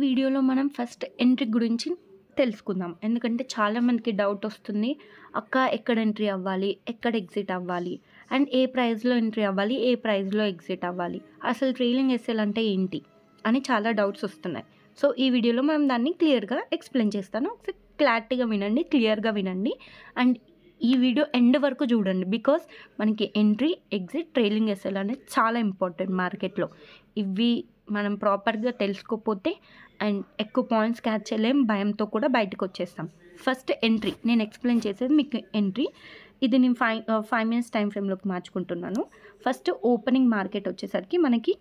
వీడియోలో మనం first entry గురించి తెలుసుకుందాం. ఎందుకంటే చాలామందికి డౌట్ వస్తుంది. అక్క ఎక్కడ ఎంట్రీ అవ్వాలి? ఎక్కడ ఎగ్జిట్ అవ్వాలి? అండ్ ఏ ప్రైస్‌లో ఎంట్రీ అవ్వాలి? ఏ ప్రైస్‌లో ఎగ్జిట్ అవ్వాలి? అసలు ట్రైలింగ్ ఎస్ఎల్ అంటే ఏంటి? అని చాలా డౌట్స్ వస్తున్నాయి. సో, ఈ వీడియోలో మనం దాన్ని క్లియర్‌గా ఎక్స్‌ప్లెయిన్ చేస్తాను. ఒకసారి క్లారిటీగా వినండి, క్లియర్‌గా వినండి. అండ్ ఈ వీడియో ఎండ్ వరకు చూడండి. బికాస్ మనకి ఎంట్రీ, ఎగ్జిట్, ట్రైలింగ్ ఎస్ఎల్ అనేది చాలా ఇంపార్టెంట్ మార్కెట్‌లో. ఇవి మనం ప్రాపర్‌గా తెలుసుకోకపోతే అండ్ ఎక్కువ పాయింట్స్ క్యాచ్ చేయలేం, భయంతో కూడా బయటకు వచ్చేస్తాం. ఫస్ట్ ఎంట్రీ నేను ఎక్స్‌ప్లెయిన్ చేసేది మీకు ఎంట్రీ. ఇది నేను 5 మినిట్స్ టైం ఫ్రేమ్‌లోకి మార్చుకుంటున్నాను. ఫస్ట్ ఓపెనింగ్ మార్కెట్ వచ్చేసరికి మనకి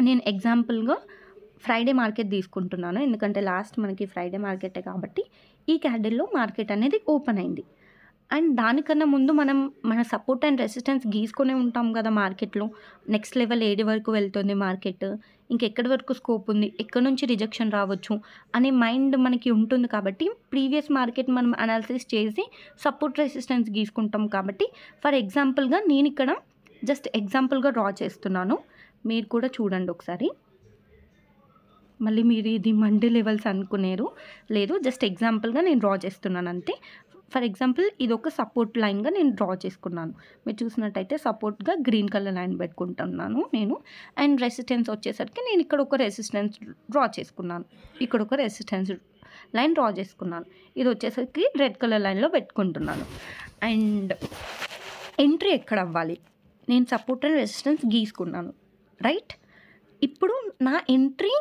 నేను ఎగ్జాంపుల్‌గా ఫ్రైడే మార్కెట్ తీసుకుంటున్నాను. ఎందుకంటే లాస్ట్ మనకి ఫ్రైడే మార్కెటే కాబట్టి ఈ క్యాండిల్‌లో మార్కెట్ అనేది ఓపెన్ అయింది. అండ్ దానికన్నా ముందు మనం మన సపోర్ట్ అండ్ రెసిస్టెన్స్ గీసుకొనే ఉంటాం కదా మార్కెట్‌లో. నెక్స్ట్ లెవెల్ ఏడి వరకు వెళ్తుంది మార్కెట్, ఇంకెక్కడి వరకు స్కోప్ ఉంది, ఎక్కడి నుంచి రిజెక్షన్ రావచ్చు అనే మైండ్ మనకి ఉంటుంది కాబట్టి ప్రీవియస్ మార్కెట్ మనం అనాలిసిస్ చేసి సపోర్ట్ రెసిస్టెన్స్ గీసుకుంటాం కాబట్టి ఫర్ ఎగ్జాంపుల్‌గా నేను ఇక్కడ జస్ట్ ఎగ్జాంపుల్‌గా డ్రా చేస్తున్నాను. మీరు కూడా చూడండి ఒకసారి. మళ్ళీ మీరు ఇది మండే లెవెల్స్ అనుకునేరు లేదు, జస్ట్ ఎగ్జాంపుల్‌గా నేను డ్రా చేస్తున్నాను అంతే. ఫర్ ఎగ్జాంపుల్ ఇది ఒక సపోర్ట్ లైన్‌గా నేను డ్రా చేసుకున్నాను. మీరు చూసినట్టయితే సపోర్ట్‌గా గ్రీన్ కలర్ లైన్ పెట్టుకుంటున్నాను నేను. అండ్ రెసిస్టెన్స్ వచ్చేసరికి నేను ఇక్కడ ఒక రెసిస్టెన్స్ డ్రా చేసుకున్నాను. ఇక్కడ ఒక రెసిస్టెన్స్ లైన్ డ్రా చేసుకున్నాను. ఇది వచ్చేసరికి రెడ్ కలర్ లైన్‌లో పెట్టుకుంటున్నాను. అండ్ ఎంట్రీ ఎక్కడ అవ్వాలి? నేను సపోర్ట్ అండ్ రెసిస్టెన్స్ గీసుకున్నాను, రైట్? ఇప్పుడు నా ఎంట్రీ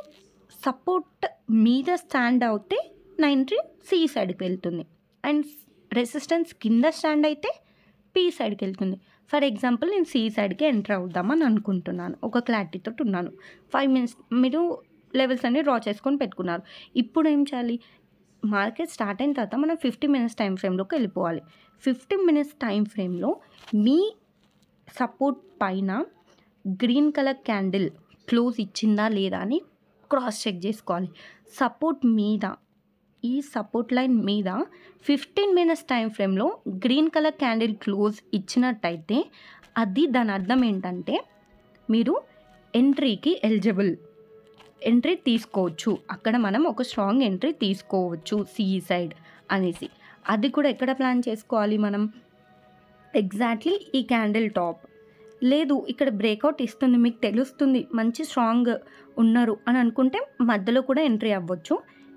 సపోర్ట్ మీద స్టాండ్ అవుతే నా ఎంట్రీ సి సైడ్కి వెళ్తుంది. అండ్ రెసిస్టెన్స్ కింద స్టాండ్ అయితే పి సైడ్కి వెళ్తుంది. ఫర్ ఎగ్జాంపుల్ నేను సి సైడ్కి ఎంటర్ అవుదామని అనుకుంటున్నాను. ఒక క్లారిటీతో ఉన్నాను. 5 మినిట్స్ మీరు లెవెల్స్ అన్ని డ్రా చేసుకొని పెట్టుకున్నారు. ఇప్పుడు ఏం చేయాలి? మార్కెట్ స్టార్ట్ అయిన తర్వాత మనం 50 మినిట్స్ టైం ఫ్రేమ్లోకి వెళ్ళిపోవాలి. 50 మినిట్స్ టైం ఫ్రేమ్లో మీ సపోర్ట్ పైన గ్రీన్ కలర్ క్యాండిల్ క్లోజ్ ఇచ్చిందా లేదా అని క్రాస్ చెక్ చేసుకోవాలి. సపోర్ట్ మీద, ఈ సపోర్ట్ లైన్ మీద 15 మినిట్స్ టైం ఫ్రేమ్లో గ్రీన్ కలర్ క్యాండిల్ క్లోజ్ ఇచ్చినట్టయితే అది దాని అర్థం ఏంటంటే మీరు ఎంట్రీకి ఎలిజిబుల్, ఎంట్రీ తీసుకోవచ్చు. అక్కడ మనం ఒక స్ట్రాంగ్ ఎంట్రీ తీసుకోవచ్చు సి సైడ్ అనేసి. అది కూడా ఎక్కడ ప్లాన్ చేసుకోవాలి మనం? ఎగ్జాక్ట్లీ ఈ క్యాండిల్ టాప్. లేదు ఇక్కడ బ్రేక్అవుట్ ఇస్తుంది, మీకు తెలుస్తుంది మంచి స్ట్రాంగ్ ఉన్నారు అని అనుకుంటే మధ్యలో కూడా ఎంట్రీ అవ్వచ్చు.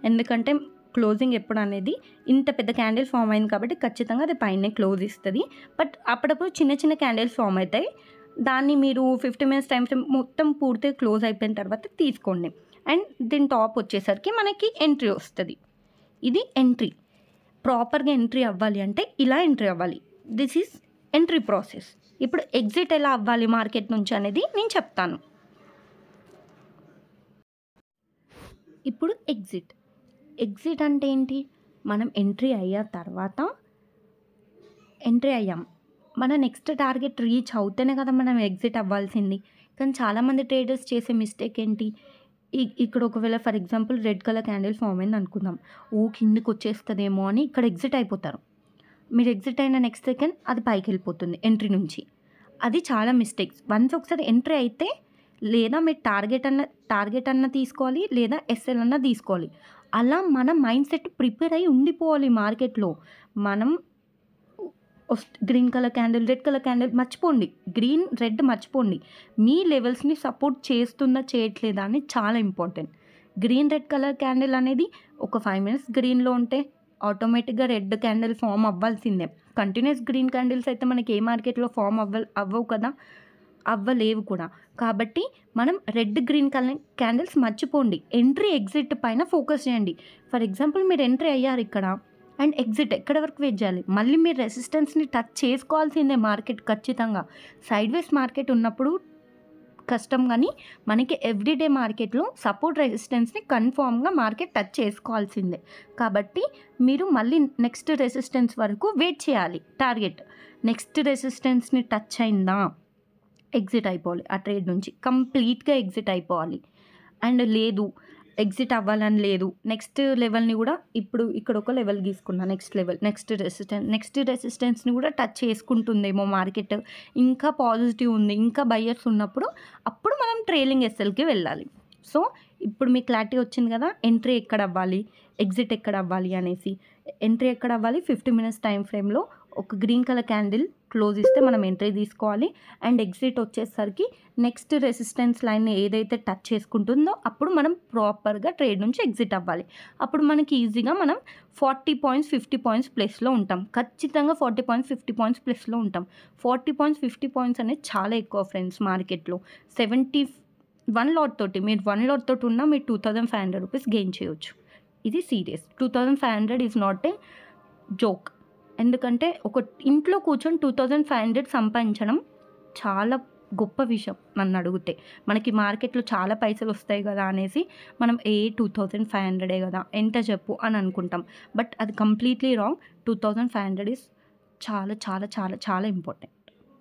ఎందుకంటే క్లోజింగ్ ఎప్పుడు అనేది ఇంత పెద్ద క్యాండిల్ ఫామ్ అయింది కాబట్టి ఖచ్చితంగా అది పైనే క్లోజ్ ఇస్తుంది. బట్ అప్పుడప్పుడు చిన్న చిన్న క్యాండిల్స్ ఫామ్ అవుతాయి. దాన్ని మీరు 50 మినిట్స్ టైం ఫ్రేమ్ మొత్తం పూర్తిగా క్లోజ్ అయిపోయిన తర్వాత తీసుకోండి. అండ్ దీని టాప్ వచ్చేసరికి మనకి ఎంట్రీ వస్తుంది. ఇది ఎంట్రీ. ప్రాపర్గా ఎంట్రీ అవ్వాలి అంటే ఇలా ఎంట్రీ అవ్వాలి. This is entry process. ఇప్పుడు ఎగ్జిట్ ఎలా అవ్వాలి మార్కెట్ నుంచి అనేది నేను చెప్తాను. ఇప్పుడు ఎగ్జిట్ అంటే ఏంటి? మనం ఎంట్రీ అయ్యాం, మన నెక్స్ట్ టార్గెట్ రీచ్ అవుతేనే కదా మనం ఎగ్జిట్ అవ్వాల్సింది. కానీ చాలామంది ట్రేడర్స్ చేసే మిస్టేక్ ఏంటి? ఇక్కడ ఒకవేళ for example red colour candle form అయింది అనుకుందాం, కిందికి వచ్చేస్తుందేమో అని ఇక్కడ ఎగ్జిట్ అయిపోతారు. మీరు ఎగ్జిట్ అయిన నెక్స్ట్ సెకండ్ అది పైకి వెళ్ళిపోతుంది ఎంట్రీ నుంచి. అది చాలా మిస్టేక్స్. వన్స్ ఒకసారి ఎంట్రీ అయితే లేదా మీరు టార్గెట్ అన్న తీసుకోవాలి, లేదా ఎస్ఎల్ అన్న తీసుకోవాలి. అలా మన మైండ్ సెట్ ప్రిపేర్ అయ్యి ఉండిపోవాలి మార్కెట్లో. మనం green colour candle, red colour candle మర్చిపోండి, గ్రీన్ రెడ్ మర్చిపోండి. మీ లెవెల్స్ని సపోర్ట్ చేస్తుందా చేయట్లేదా అని చాలా important. Green red colour candle అనేది ఒక 5 మినిట్స్ గ్రీన్లో ఉంటే ఆటోమేటిక్గా రెడ్ క్యాండిల్ ఫామ్ అవ్వాల్సిందే. కంటిన్యూస్ గ్రీన్ క్యాండిల్స్ అయితే మనకి ఏ మార్కెట్లో ఫామ్ అవ్వవు కదా, అవ్వలేవు కూడా. కాబట్టి మనం రెడ్ గ్రీన్ కలర్ క్యాండిల్స్ మర్చిపోండి. ఎంట్రీ ఎగ్జిట్ పైన ఫోకస్ చేయండి. ఫర్ ఎగ్జాంపుల్ మీరు ఎంట్రీ అయ్యారు ఇక్కడ అండ్ ఎగ్జిట్ ఎక్కడ వరకు వెయిట్ చేయాలి? మళ్ళీ మీరు రెసిస్టెన్స్ని టచ్ చేసుకోవాల్సిందే మార్కెట్ ఖచ్చితంగా. సైడ్ వేస్ మార్కెట్ ఉన్నప్పుడు కష్టం, కానీ మనకి ఎవ్రీడే మార్కెట్లో సపోర్ట్ రెసిస్టెన్స్ని కన్ఫామ్గా మార్కెట్ టచ్ చేసుకోవాల్సిందే. కాబట్టి మీరు మళ్ళీ నెక్స్ట్ రెసిస్టెన్స్ వరకు వెయిట్ చేయాలి. టార్గెట్ నెక్స్ట్ రెసిస్టెన్స్ని టచ్ అయిందా ఎగ్జిట్ అయిపోవాలి, ఆ ట్రేడ్ నుంచి కంప్లీట్గా ఎగ్జిట్ అయిపోవాలి. అండ్ లేదు ఎగ్జిట్ అవ్వాలని లేదు, నెక్స్ట్ లెవెల్ని కూడా ఇప్పుడు ఇక్కడ ఒక లెవెల్ గీసుకున్నా, నెక్స్ట్ లెవెల్ నెక్స్ట్ రెసిస్టెన్స్ని కూడా టచ్ చేసుకుంటుందేమో మార్కెట్, ఇంకా పాజిటివ్ ఉంది, ఇంకా బయర్స్ ఉన్నప్పుడు అప్పుడు మనం ట్రైలింగ్ ఎస్ఎల్కి వెళ్ళాలి. సో ఇప్పుడు మీకు క్లారిటీ వచ్చింది కదా, ఎంట్రీ ఎక్కడ అవ్వాలి, ఎగ్జిట్ ఎక్కడ అవ్వాలి అనేసి. ఎంట్రీ ఎక్కడ అవ్వాలి, 50 మినిట్స్ టైం ఫ్రేమ్లో ఒక గ్రీన్ కలర్ క్యాండిల్ క్లోజ్ ఇస్తే మనం ఎంట్రీ తీసుకోవాలి. అండ్ ఎగ్జిట్ వచ్చేసరికి నెక్స్ట్ రెసిస్టెన్స్ లైన్ ఏదైతే టచ్ చేసుకుంటుందో అప్పుడు మనం ప్రాపర్గా ట్రేడ్ నుంచి ఎగ్జిట్ అవ్వాలి. అప్పుడు మనకి ఈజీగా మనం 40 పాయింట్స్ 50 పాయింట్స్ ప్లస్లో ఉంటాం. ఖచ్చితంగా 40 పాయింట్స్ 50 పాయింట్స్ ప్లస్లో ఉంటాం. 40 పాయింట్స్ 50 పాయింట్స్ అనేది చాలా ఎక్కువ ఫ్రెండ్స్ మార్కెట్లో. 71 లాట్ తోటి మీరు 1 లాట్ తోటి ఉన్నా మీరు 2500 రూపీస్ గెయిన్ చేయొచ్చు. ఇది serious. 2500 is not a joke. ఎందుకంటే ఒక ఇంట్లో కూర్చొని 2500 సంపాదించడం చాలా గొప్ప విషయం నన్ను అడిగితే. మనకి మార్కెట్లో చాలా పైసలు వస్తాయి కదా అనేసి మనం 2500 కదా ఎంత చెప్పు అని అనుకుంటాం. బట్ అది కంప్లీట్లీ రాంగ్. 2500 ఈజ్ చాలా చాలా చాలా చాలా ఇంపార్టెంట్.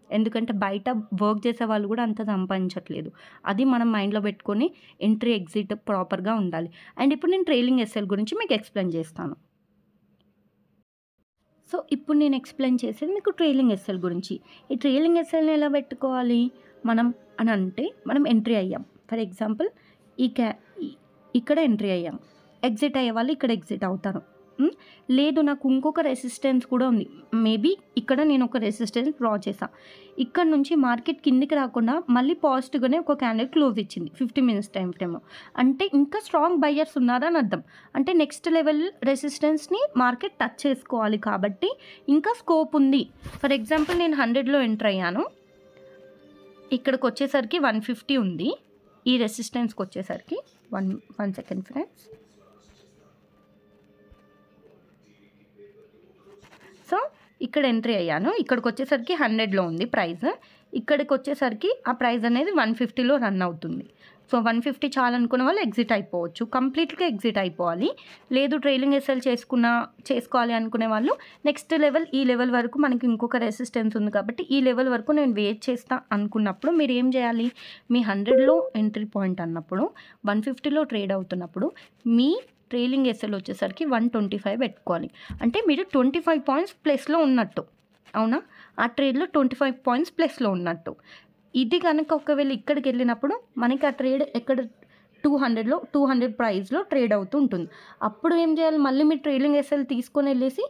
ఎందుకంటే బయట వర్క్ చేసే వాళ్ళు కూడా అంత సంపాదించట్లేదు. అది మనం మైండ్లో పెట్టుకొని ఎంట్రీ ఎగ్జిట్ ప్రాపర్గా ఉండాలి. అండ్ ఇప్పుడు నేను ట్రైలింగ్ ఎస్ఎల్ గురించి మీకు ఎక్స్ప్లెయిన్ చేస్తాను. సో ఇప్పుడు నేను ఎక్స్ప్లెయిన్ చేసేది మీకు ట్రైలింగ్ ఎస్ఎల్ గురించి. ఈ ట్రైలింగ్ ఎస్ఎల్ని ఎలా పెట్టుకోవాలి మనం అని అంటే, మనం ఎంట్రీ అయ్యాం. ఫర్ ఎగ్జాంపుల్ ఇక్కడ ఎంట్రీ అయ్యాం, ఎగ్జిట్ అయ్యే వాళ్ళు ఇక్కడ ఎగ్జిట్ అవుతారు. లేదు నాకు ఇంకొక రెసిస్టెన్స్ కూడా ఉంది, మేబీ ఇక్కడ నేను ఒక రెసిస్టెన్స్ డ్రా చేశాను. ఇక్కడ నుంచి మార్కెట్ కిందికి రాకుండా మళ్ళీ పాజిటివ్గానే ఒక క్యాండిల్ క్లోజ్ ఇచ్చింది 50 మినిట్స్ టైం ఫ్రేమ్లో. అంటే ఇంకా స్ట్రాంగ్ బయ్యర్స్ ఉన్నారని అర్థం. అంటే నెక్స్ట్ లెవెల్ రెసిస్టెన్స్ని మార్కెట్ టచ్ చేసుకోవాలి కాబట్టి ఇంకా స్కోప్ ఉంది. ఫర్ ఎగ్జాంపుల్ నేను 100లో ఎంటర్ అయ్యాను, ఇక్కడికి వచ్చేసరికి 150 ఉంది. ఈ రెసిస్టెన్స్కి వచ్చేసరికి వన్ సెకండ్ ఫ్రెండ్స్. సో ఇక్కడ ఎంట్రీ అయ్యాను, ఇక్కడికి వచ్చేసరికి 100లో ఉంది ప్రైస్. ఇక్కడికి వచ్చేసరికి ఆ ప్రైస్ అనేది 150లో రన్ అవుతుంది. సో 150 చాలనుకున్న వాళ్ళు ఎగ్జిట్ అయిపోవచ్చు, కంప్లీట్గా ఎగ్జిట్ అయిపోవాలి. లేదు ట్రైలింగ్ ఎస్ఎల్ చేసుకోవాలి అనుకునే వాళ్ళు నెక్స్ట్ లెవెల్, ఈ లెవెల్ వరకు మనకి ఇంకొక రెసిస్టెన్స్ ఉంది కాబట్టి ఈ లెవెల్ వరకు నేను వెయిట్ చేస్తా అనుకున్నప్పుడు మీరు ఏం చేయాలి, మీ 100లో ఎంట్రీ పాయింట్ అన్నప్పుడు 150లో ట్రేడ్ అవుతున్నప్పుడు మీ ట్రైలింగ్ ఎస్ఎల్ వచ్చేసరికి 125 పెట్టుకోవాలి. అంటే మీరు 25 పాయింట్స్ ప్లస్లో ఉన్నట్టు, అవునా? ఆ ట్రేడ్లో 25 పాయింట్స్ ప్లస్లో ఉన్నట్టు. ఇది కనుక ఒకవేళ ఇక్కడికి వెళ్ళినప్పుడు మనకి ఆ ట్రేడ్ ఎక్కడ 200 ప్రైస్లో ట్రేడ్ అవుతూ ఉంటుంది. అప్పుడు ఏం చేయాలి, మళ్ళీ మీరు ట్రైలింగ్ ఎస్ఎల్ తీసుకొని వెళ్ళేసి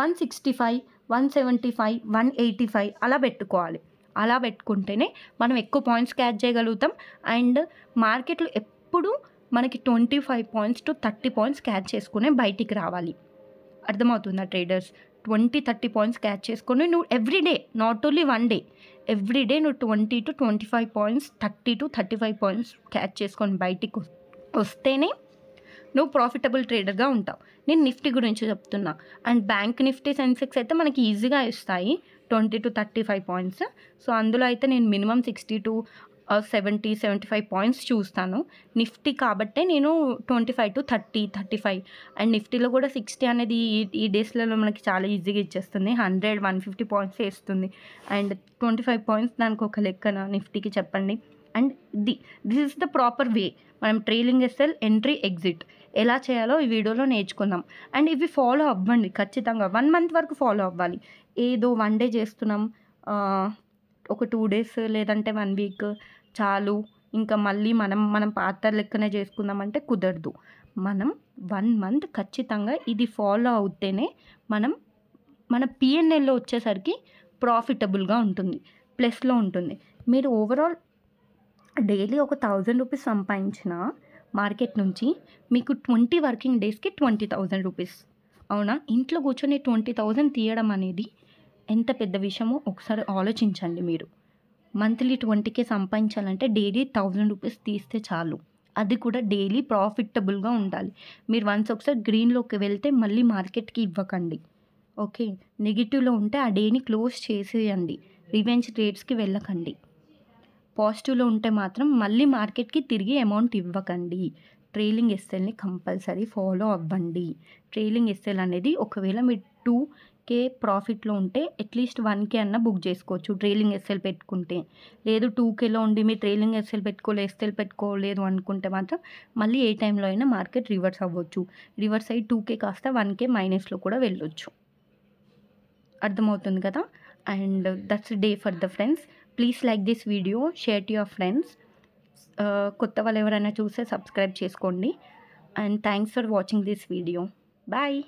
165, 175, 185 అలా పెట్టుకోవాలి. అలా పెట్టుకుంటేనే మనం ఎక్కువ పాయింట్స్ క్యాచ్ చేయగలుగుతాం. అండ్ మార్కెట్లో ఎప్పుడు మనకి 25 పాయింట్స్ టు 30 పాయింట్స్ క్యాచ్ చేసుకునే బయటికి రావాలి. అర్థమవుతుందా ట్రేడర్స్? 20-30 పాయింట్స్ క్యాచ్ చేసుకొని నువ్వు everyday, not only one day, everyday నువ్వు 20 to 25 points, 30 to 35 points catch చేసుకొని బయటికి వస్తేనే నువ్వు ప్రాఫిటబుల్ ట్రేడర్గా ఉంటావు. నేను నిఫ్టీ గురించి చెప్తున్నా. అండ్ బ్యాంక్ నిఫ్టీ, సెన్సెక్స్ అయితే మనకి ఈజీగా ఇస్తాయి 20 to 35 పాయింట్స్. సో అందులో అయితే నేను మినిమం 60 to 70-75 పాయింట్స్ చూస్తాను. నిఫ్టీ కాబట్టే నేను 25 to 30-35. అండ్ నిఫ్టీలో కూడా 60 అనేది ఈ డేస్లలో మనకి చాలా ఈజీగా ఇచ్చేస్తుంది. 100-150 పాయింట్స్ వేస్తుంది. అండ్ 25 పాయింట్స్ దానికి ఒక లెక్కన నిఫ్టీకి చెప్పండి. And this is the proper way. మనం ట్రైలింగ్ ఎస్ఎల్, ఎంట్రీ, ఎగ్జిట్ ఎలా చేయాలో ఈ వీడియోలో నేర్చుకుందాం. అండ్ ఇవి ఫాలో అవ్వండి ఖచ్చితంగా. 1 మంత్ వరకు ఫాలో అవ్వాలి. ఏదో 1 డే చేస్తున్నాం, ఒక 2 డేస్ లేదంటే 1 వీక్ చాలు, ఇంకా మళ్ళీ మనం పాత లెక్కనే చేసుకుందామంటే కుదరదు. మనం 1 మంత్ ఖచ్చితంగా ఇది ఫాలో అవుతేనే మన పిఎన్ఎల్లో వచ్చేసరికి ప్రాఫిటబుల్గా ఉంటుంది, ప్లస్లో ఉంటుంది. మీరు ఓవరాల్ డైలీ ఒక 1000 రూపీస్ సంపాదించిన మార్కెట్ నుంచి మీకు 20 వర్కింగ్ డేస్కి 20,000 రూపీస్. అవునా? ఇంట్లో కూర్చొని 20,000 తీయడం అనేది ఎంత పెద్ద విషయమో ఒకసారి ఆలోచించండి మీరు. మంత్లీ 20K సంపాదించాలంటే డైలీ 1000 రూపీస్ తీస్తే చాలు. అది కూడా డైలీ ప్రాఫిటబుల్గా ఉండాలి. మీరు ఒకసారి గ్రీన్లోకి వెళ్తే మళ్ళీ మార్కెట్కి ఇవ్వకండి. ఓకే, నెగిటివ్లో ఉంటే ఆ డేని క్లోజ్ చేసేయండి. రివెంజ్ ట్రేడ్స్కి వెళ్ళకండి. పాజిటివ్లో ఉంటే మాత్రం మళ్ళీ మార్కెట్కి తిరిగి అమౌంట్ ఇవ్వకండి. ట్రైలింగ్ ఎస్ఎల్ని కంపల్సరీ ఫాలో అవ్వండి. ట్రైలింగ్ ఎస్ఎల్ అనేది ఒకవేళ మీరు 2K ప్రాఫిట్లో ఉంటే అట్లీస్ట్ 1K అన్న బుక్ చేసుకోవచ్చు ట్రైలింగ్ ఎస్ఎల్ పెట్టుకుంటే. లేదు 2Kలో ఉండి మీరు ట్రైలింగ్ ఎస్ఎల్ పెట్టుకోలేదు అనుకుంటే మాత్రం మళ్ళీ ఏ టైంలో అయినా మార్కెట్ రివర్స్ అవ్వచ్చు. రివర్స్ అయ్యి 2K కాస్త 1K మైనస్లో కూడా వెళ్ళొచ్చు. అర్థమవుతుంది కదా? And that's day for the friends. Please like this video, share to your friends. కొత్త వాళ్ళు ఎవరైనా చూస్తే సబ్స్క్రైబ్ చేసుకోండి. And thanks for watching this video. Bye.